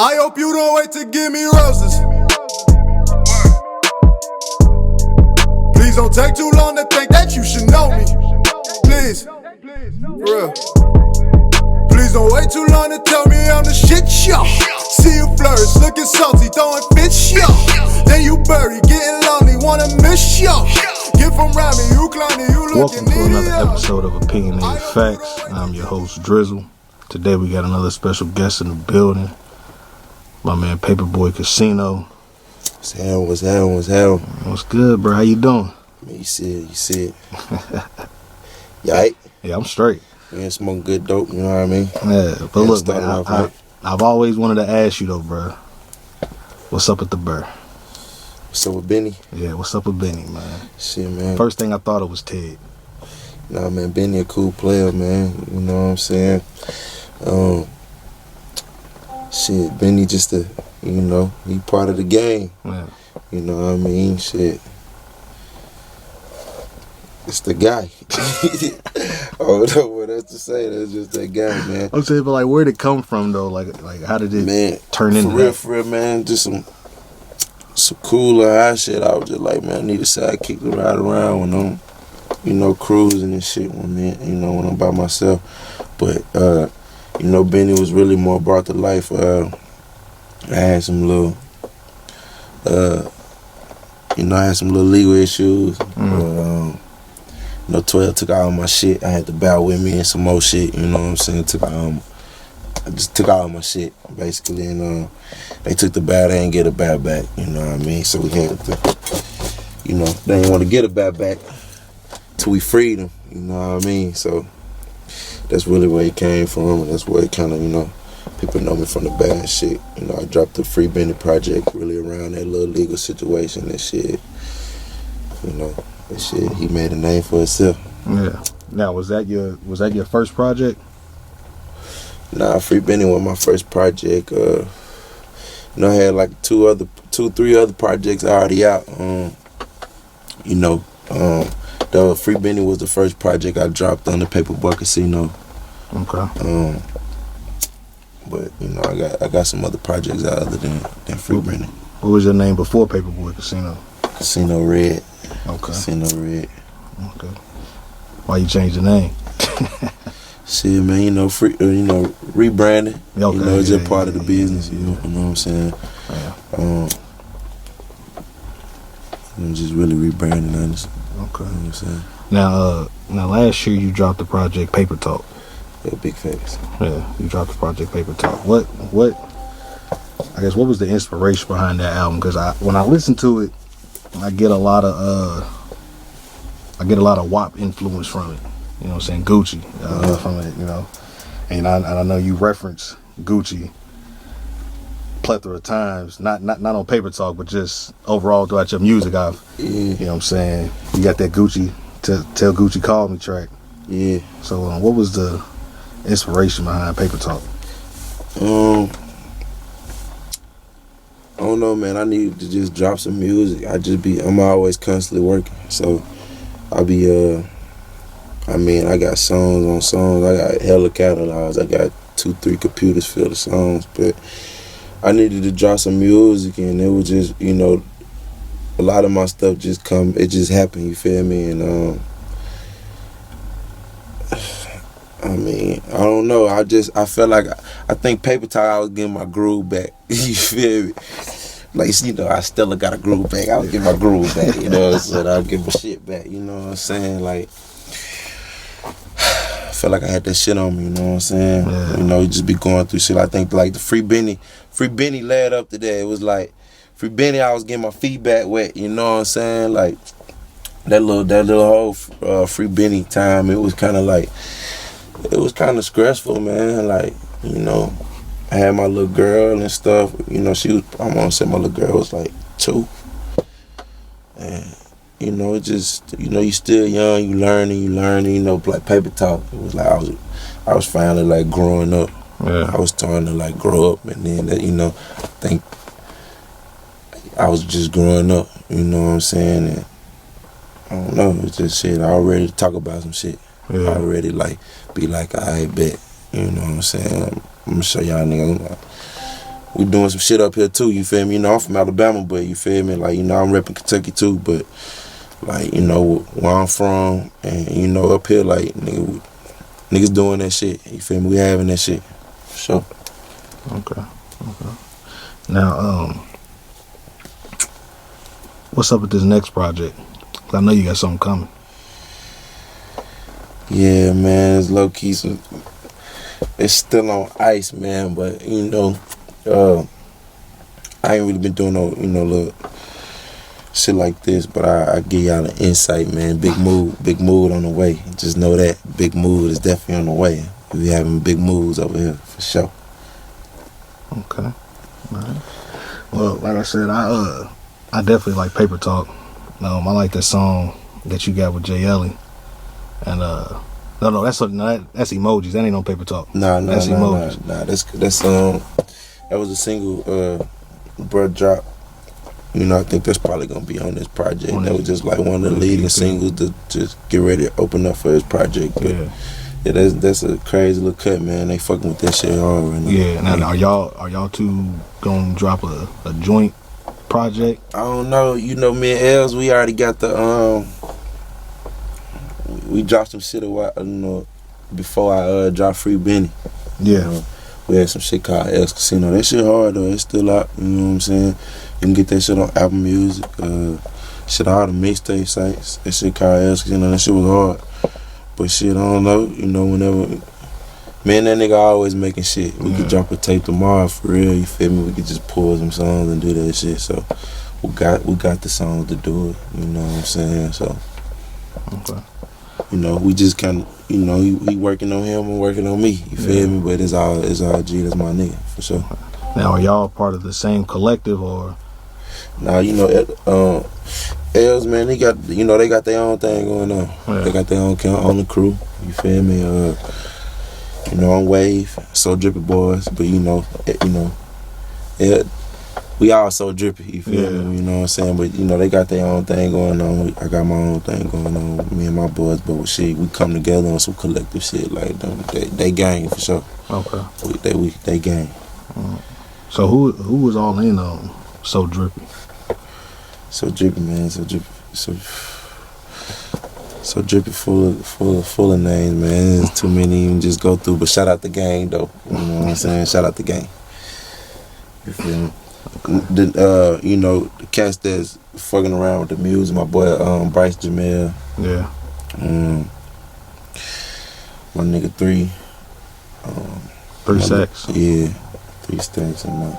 I hope you don't wait to give me roses. Please don't take too long to think that you should know me. Please, for real. Please don't wait too long to tell me I'm the shit, yo. See you flourish, looking salty, throwing fish, yo. Then you bury, getting lonely, wanna miss, yo. Get from around me, you clowny, you looking Welcome to another episode of Opinionated Facts. I'm your host, Drizzle. Today we got another special guest in the building. My man, Paperboy Casino. What's happening? What's good, bro? How you doing? Man, you see it. You alright? Yeah, I'm straight. You ain't smoking good dope, you know what I mean? Yeah, but look, man, right. I've always wanted to ask you, though, bro. What's up with the Burr? What's up with Benny? Yeah, what's up with Benny, man? Shit, man. First thing I thought it was Ted. Nah, man, Benny a cool player, man. You know what I'm saying? Shit, Benny just he part of the game. Yeah. You know what I mean? Shit. It's the guy. I don't know what else to say. That's just that guy, man. I'm saying, but like, where'd it come from, though? Like how did it turn into that? For real, man. Just some cool high shit. I was just like, man, I need a sidekick to ride around when I'm, cruising and shit when I'm by myself. But, Benny was really more brought to life. I had some little, legal issues. 12 took all my shit. I had to bow with me and some more shit, you know what I'm saying? I just took all my shit, basically, and they took the bat, they didn't get a bat back, you know what I mean? So we had to, they didn't want to get a bat back till we freed them, you know what I mean? So that's really where it came from, and that's where it kind of, people know me from the bad shit. I dropped the Free Benny project really around that little legal situation and shit, that shit, he made a name for himself. Yeah. Now, was that your first project? Nah, Free Benny was my first project. I had like three other projects already out. The Free Benny was the first project I dropped on the Paperboy Casino. Okay. But I got some other projects out other than Free Benny. What was your name before Paperboy Casino? Casino Red. Okay. Casino Red. Okay. Why you changed the name? Shit, man, rebranding. Okay, it's just part of the business, you know what I'm saying? Yeah. I'm just really rebranding, honestly. Okay. You know what I'm saying? Now last year you dropped the project Paper Talk. Yeah, big facts. Yeah, you dropped the project Paper Talk. What was the inspiration behind that album? Because when I listen to it, I get a lot of WAP influence from it. You know what I'm saying? Gucci from it, And I know you reference Gucci plethora of times, not on Paper Talk, but just overall throughout your music. You know what I'm saying? You got that Gucci Tell Gucci Call Me track. Yeah. So what was the inspiration behind Paper Talk? I don't know, man. I need to just drop some music. I'm always constantly working. So I got songs on songs. I got hella catalogs. I got 2-3 computers filled with songs. But I needed to drop some music, and it was just, a lot of my stuff it just happened, you feel me? And I don't know. I felt like, I think Paper Talk, I was getting my groove back. You feel me? Like, I still got a groove back. I was getting my groove back, you know what I'm saying? I'll get my shit back, you know what I'm saying? Like, I felt like I had that shit on me, you know what I'm saying? Yeah. You just be going through shit. I think, like, the Free Benny led up to that. It was like, Free Benny, I was getting my feedback wet, you know what I'm saying? Like, that little whole Free Benny time, it was kind of stressful, man. Like, I had my little girl and stuff. I want to say my little girl was like 2. And, it just, you still young, you learning, like Paper Talk. It was like I was finally like growing up. Yeah. I was starting to like grow up, and then, I think I was just growing up, you know what I'm saying? And I don't know, it's just shit. I already talk about some shit. Yeah. I already be like, I bet, you know what I'm saying? I'm gonna show y'all niggas we doing some shit up here too, you feel me? You know, I'm from Alabama, but you feel me? Like, you know, I'm repping Kentucky too, but like, you know, where I'm from, and you know, up here, like, niggas doing that shit, you feel me? We having that shit, for sure. Okay. Now, what's up with this next project? 'Cause I know you got something coming. Yeah, man, it's low key. It's still on ice, man. But you know, I ain't really been doing no, you know, little shit like this. But I give y'all an insight, man. Big mood on the way. Just know that big mood is definitely on the way. We having big moves over here for sure. Okay. All right. Well, like I said, I definitely like Paper Talk. I like that song that you got with J. Ellie. And no, that's emojis. That ain't no Paper Talk. That's emojis. Nah. That's that was a single, bruh drop. You know, I think that's probably gonna be on this project. That was just like one of the leading singles to just get ready to open up for this project. But yeah, that's a crazy little cut, man. They fucking with that shit hard right now. Yeah. Now, are y'all two gonna drop a joint project? I don't know. You know, me and Els, we already got the we dropped some shit a while, you know, before I dropped Free Benny. Yeah. You know, we had some shit called Els Casino. That shit hard though. It's still out. You know what I'm saying? You can get that shit on Apple Music. Shit, all the mixtape sites. That shit called Els Casino. That shit was hard. But shit, I don't know. You know, whenever me and that nigga always making shit. We could drop a tape tomorrow for real. You feel me? We could just pull some songs and do that shit. So we got the songs to do it. You know what I'm saying? So. Okay. You know, we just kind of, you know, he working on him and working on me. You feel me? But it's all G. That's my nigga for sure. Now, are y'all part of the same collective or? Nah, you know, Els, man, they got their own thing going on. Yeah. They got their own the crew. You feel me? You know, on Wave, So Drippy Boys, but you know, we all so drippy, you feel me? You know what I'm saying? But you know, they got their own thing going on. I got my own thing going on. Me and my boys, but shit, we come together on some collective shit like them. They gang for sure. Okay. They gang. So who was all in on So Drippy? So drippy, man. So drippy. So drippy, full of names, man. There's too many to even just go through. But shout out the gang though. You know what I'm saying? Shout out the gang. You feel me? You know, the cats that's fucking around with the music, my boy Bryce Jamel. Yeah. My nigga 3. 3 Stacks. Yeah, 3 Stacks, and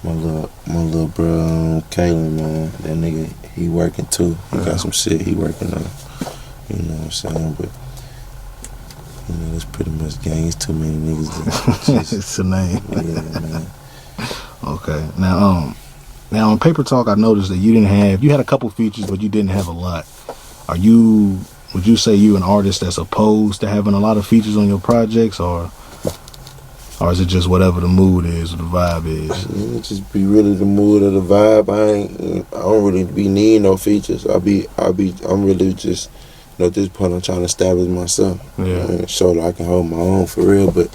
my little bro Kalen, man. That nigga, he working too. He got some shit he working on. You know what I'm saying? But you know, that's pretty much gang. It's too many niggas. It's a name. Yeah, man. Okay. Now on Paper Talk, I noticed that you had a couple features, but you didn't have a lot. Would you say you an artist that's opposed to having a lot of features on your projects, or is it just whatever the mood is or the vibe is? It just be really the mood or the vibe. I don't really be needing no features. I'm really just, you know, at this point I'm trying to establish myself. Yeah. And show that I can hold my own for real. But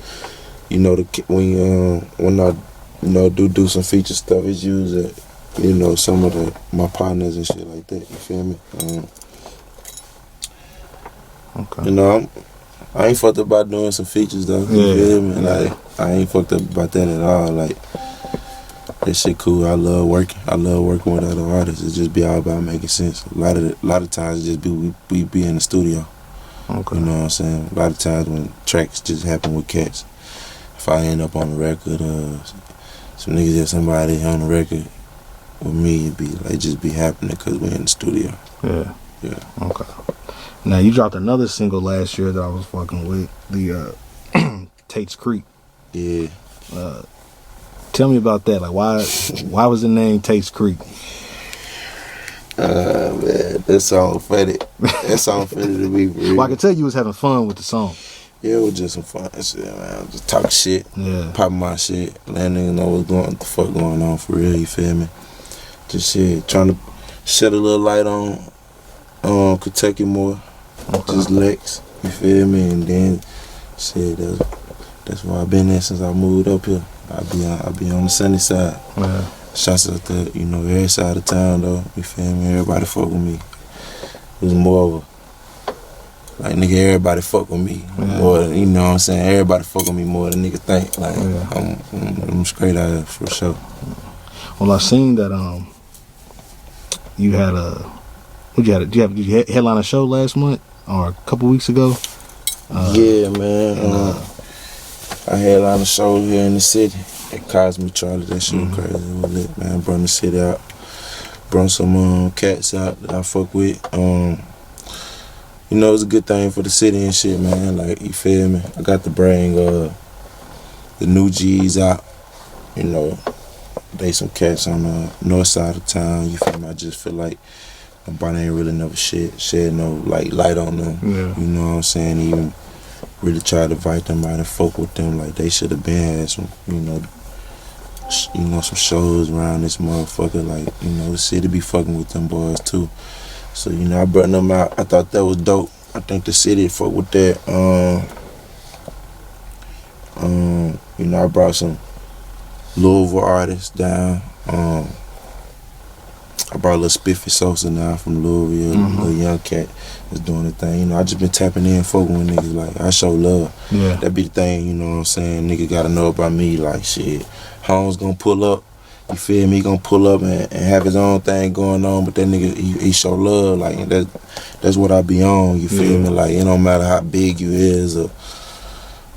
you know, when I you know, do some feature stuff, it's usually, you know, some of my partners and shit like that. You feel me? Okay. You know, I ain't fucked up about doing some features though. You feel me? Like, I ain't fucked up about that at all. Like, that shit cool. I love working with other artists. It just be all about making sense. A lot of times it just we be in the studio. Okay. You know what I'm saying? A lot of times when tracks just happen with cats. If I end up on the record, some niggas get somebody on the record with me, it be like just be happening because we're in the studio. Yeah. Yeah. Okay. Now you dropped another single last year that I was fucking with, the Tates Creek. Yeah. Tell me about that. Like, why was the name Tates Creek? Man, that song funny. That song funny to me, bro. Well, I can tell you was having fun with the song. Yeah, it was just some fun shit, man. Just talking shit, popping my shit, letting niggas know what the fuck going on for real. You feel me? Just shit, trying to shed a little light on Kentucky more. Okay. Just Lex, you feel me? And then shit, that's why I've been there since I moved up here. I be on the sunny side. Yeah. Shots out there, you know, every side of town though. You feel me? Everybody fuck with me. It was more of a like nigga, everybody fuck with me more than, you know what I'm saying? Everybody fuck with me more than nigga think. Like I'm straight out here for sure. Well, I seen that you had did you headline a show last month or a couple weeks ago? Yeah, man. I headlined a show here in the city at Cosme Charlie. That shit was crazy. It was lit, man. Brought the city out. Brought some cats out that I fuck with. You know, it's a good thing for the city and shit, man. Like, you feel me? I got to bring the new G's out. You know, they some cats on the north side of town. You feel me? I just feel like nobody ain't really never shed no like light on them. Yeah. You know what I'm saying? Even really try to invite them out and fuck with them. Like, they should have been had some, you know, some shows around this motherfucker. Like, you know, the city be fucking with them boys too. So, you know, I brought them out. I thought that was dope. I think the city fuck with that. You know, I brought some Louisville artists down. I brought a little Spiffy Sosa now from Louisville, a little young cat that's doing the thing. You know, I just been tapping in, fucking with niggas. Like, I show love. Yeah. That be the thing, you know what I'm saying? Nigga gotta know about me. Like, shit, Holmes gonna pull up. You feel me? He gonna pull up and have his own thing going on, but that nigga, he show love. Like, that's what I be on. You feel me? Like, it don't matter how big you is or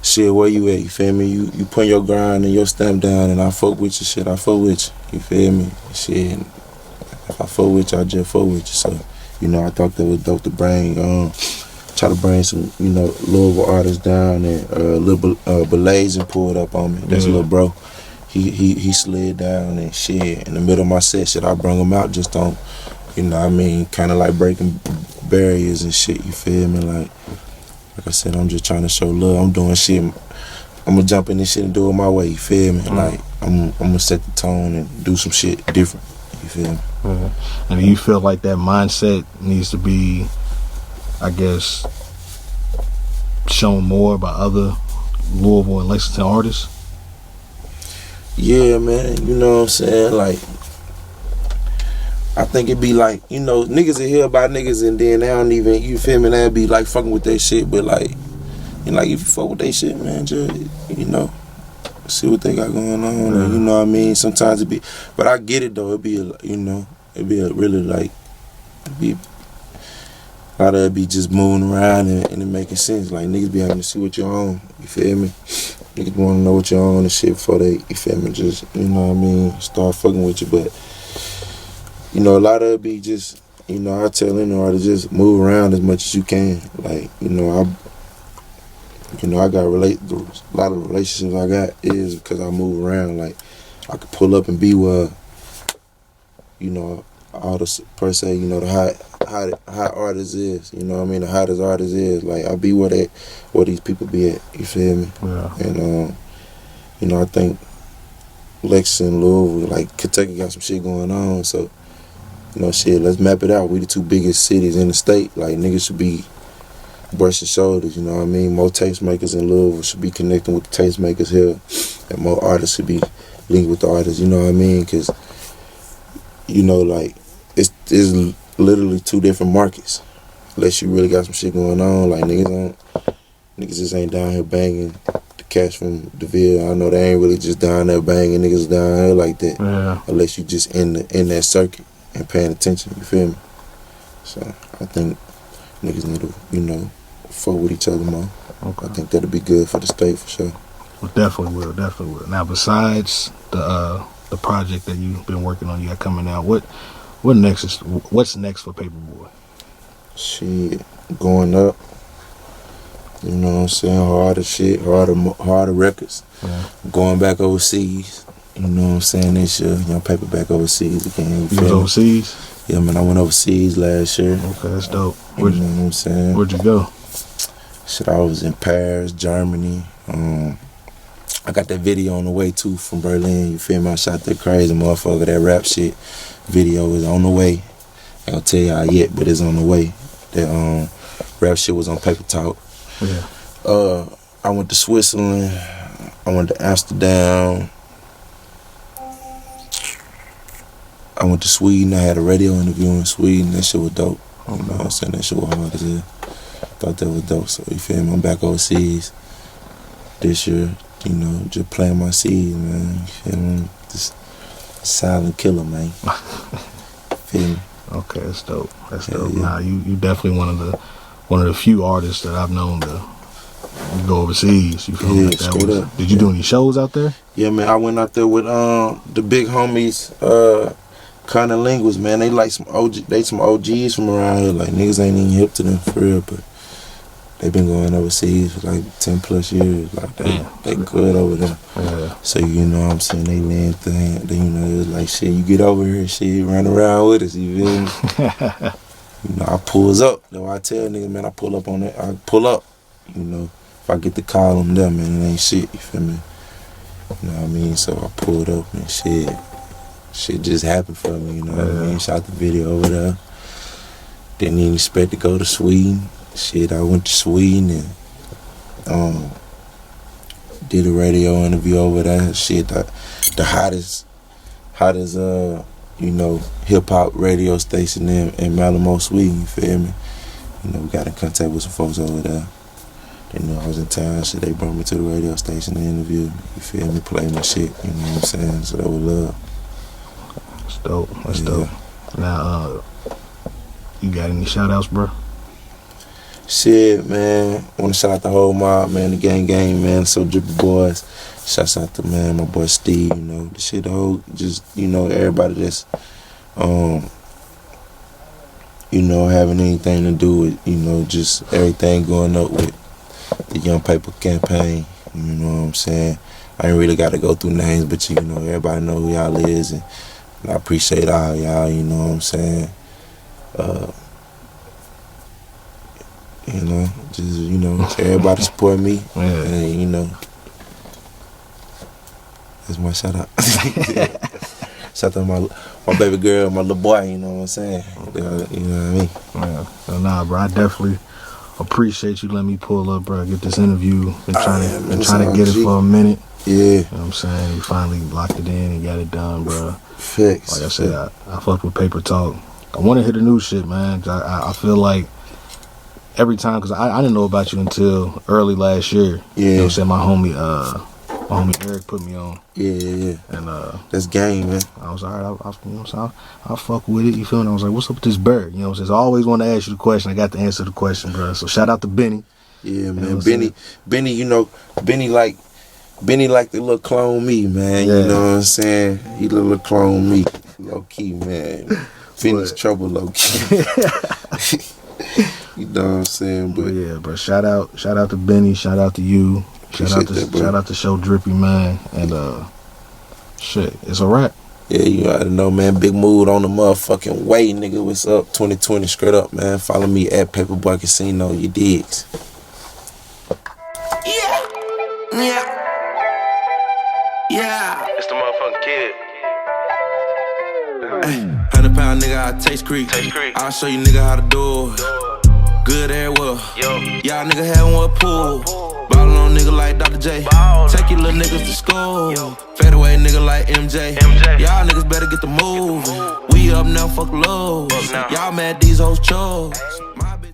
shit, where you at, you feel me? You put your grind and your stamp down, and I fuck with you, shit, I fuck with you. You feel me? Shit, if I fuck with you, I just fuck with you. So, you know, I thought that was dope to bring, try to bring some, you know, Louisville artists down, and little Blazing pulled up on me. That's a little bro. He slid down and shit, in the middle of my set, shit, I brung him out just on, you know what I mean, kind of like breaking barriers and shit, you feel me? Like I said, I'm just trying to show love. I'm doing shit. I'm gonna jump in this shit and do it my way, you feel me? Like, I'm gonna set the tone and do some shit different, you feel me? And do you feel like that mindset needs to be, I guess, shown more by other Louisville and Lexington artists? Yeah, man, you know what I'm saying? Like, I think it be like, you know, niggas are here about niggas and then they don't even, you feel me, they be like fucking with their shit, but like, you know, like, if you fuck with their shit, man, just, you know, see what they got going on, and, you know what I mean? Sometimes it be, but I get it though, it be, you know, it be a really like, it be, a lot of it be just moving around and it making sense. Like, niggas be having to see what you're on, you feel me? Niggas want to know what you're on and shit before they, you feel me, just, you know what I mean, start fucking with you. But, you know, a lot of it be just, you know, I tell anyone to just move around as much as you can. Like, you know, I got a lot of relationships I got is because I move around. Like, I could pull up and be where, you know, all the, per se, you know, the hot artist is, you know what I mean, the hottest artist is. Like, I be where these people be at, you feel me? Yeah. And, you know, I think Lexington, Louisville, like, Kentucky got some shit going on, so, you know, shit, let's map it out. We the two biggest cities in the state. Like, niggas should be brushing shoulders, you know what I mean? More tastemakers in Louisville should be connecting with the tastemakers here, and more artists should be linking with the artists, you know what I mean? Because, you know, like, it's literally two different markets. Unless you really got some shit going on, like, niggas just ain't down here banging the cats from DeVille. I know they ain't really just down there banging niggas down here like that. Yeah. Unless you just in that circuit and paying attention, you feel me? So I think niggas need to, you know, fuck with each other more. Okay. I think that'll be good for the state for sure. Well, definitely will. Now, besides the project that you've been working on, you got coming out, what's next for Paperboy? Shit, going up. You know what I'm saying? Harder records. Yeah. Going back overseas. You know what I'm saying? This year, you know, paperback overseas again. You was overseas? Yeah, man, I went overseas last year. Okay, that's dope. You know what I'm saying? Where'd you go? Shit, I was in Paris, Germany. I got that video on the way too from Berlin. You feel me? I shot that crazy motherfucker. That rap shit video is on the way. I ain't gonna tell y'all yet, but it's on the way. That rap shit was on Paper Talk. Yeah. I went to Switzerland. I went to Amsterdam. I went to Sweden. I had a radio interview in Sweden. That shit was dope. You know what I'm saying? That shit was hard as hell. Thought that was dope. So you feel me? I'm back overseas this year. You know, just playing my seeds, man. You feel me? Just silent killer, man. Feel me? Okay, that's dope. That's Hell dope. yeah. Nah, you definitely one of the few artists that I've known to go overseas. You feel me? Yeah, Like that straight was, up. did you do any shows out there? Yeah, man. I went out there with the big homies, kind of linguists, man. They like some OGs from around here. Like niggas ain't even hip to them for real, but they been going overseas for like 10 plus years. Like they good over there. Yeah. So you know what I'm saying, they land thing. They, you know, it was like shit. You get over here, shit, run around with us. You feel me? You know, I pulls up. Though I tell niggas, man, I pull up on that. I pull up. You know, if I get the call on them, man, it ain't shit. You feel me? You know what I mean? So I pulled up and shit. Shit just happened for me. You know what I mean? Shot the video over there. Didn't even expect to go to Sweden. Shit, I went to Sweden and did a radio interview over there. Shit, the hottest you know, hip hop radio station in Malmo, Sweden. You feel me? You know, we got in contact with some folks over there. They knew I was in town. Shit, they brought me to the radio station to interview. You feel me? Play my shit. You know what I'm saying? So that was love. That's dope. That's dope. Now, you got any shout outs, bro? Shit, man. I want to shout out the whole mob, man. The gang, man. So Drippy Boys. Shouts out to, man, my boy Steve, you know. The shit, the whole, just, you know, everybody that's, you know, having anything to do with, you know, just everything going up with the Young Paper campaign. You know what I'm saying? I ain't really got to go through names, but, you know, everybody know who y'all is. And I appreciate all y'all, you know what I'm saying? You know, just, you know, everybody support me. Yeah. And, you know, that's my shout out. Shout out to my baby girl, my little boy, you know what I'm saying? You know what I mean? Yeah. So, nah, bro, I definitely appreciate you letting me pull up, bro. Get this interview. Been trying to get it for a minute. Yeah. You know what I'm saying? We finally locked it in and got it done, bro. Fix. Like I said, I fucked with Paper Talk. I want to hit the new shit, man. I feel like every time, because I didn't know about you until early last year. Yeah. You know what I'm saying? My homie Eric put me on. Yeah. And that's game, man. I was alright. You know what I'm saying? I'll fuck with it. You feel me? I was like, what's up with this bird? You know what I'm saying? So I always want to ask you the question. I got to answer the question, bro. So shout out to Benny. Yeah, man. You know Benny, you know, Benny like the little clone me, man. Yeah. You know what I'm saying? He little clone me. Low key, man. Benny's trouble, low key. You know what I'm saying? But yeah, bro. Shout out to Benny. Shout out to you. Shout out to Show Drippy, man. And shit, it's a wrap. yeah, you gotta know, man. Big mood on the motherfucking way, nigga. What's up? 2020 straight up, man. Follow me at Paperboy Casino. You digs? Yeah. It's the motherfucking kid. 100-pound nigga out of Tates Creek. I'll show you nigga how to do it. Good air well. Yo. Y'all nigga having what pool. Ballin' on nigga like Dr. J. Take your little niggas to school. Fade away nigga like MJ. Y'all niggas better get the move. We up now, fuck lows. Y'all mad these hoes chose.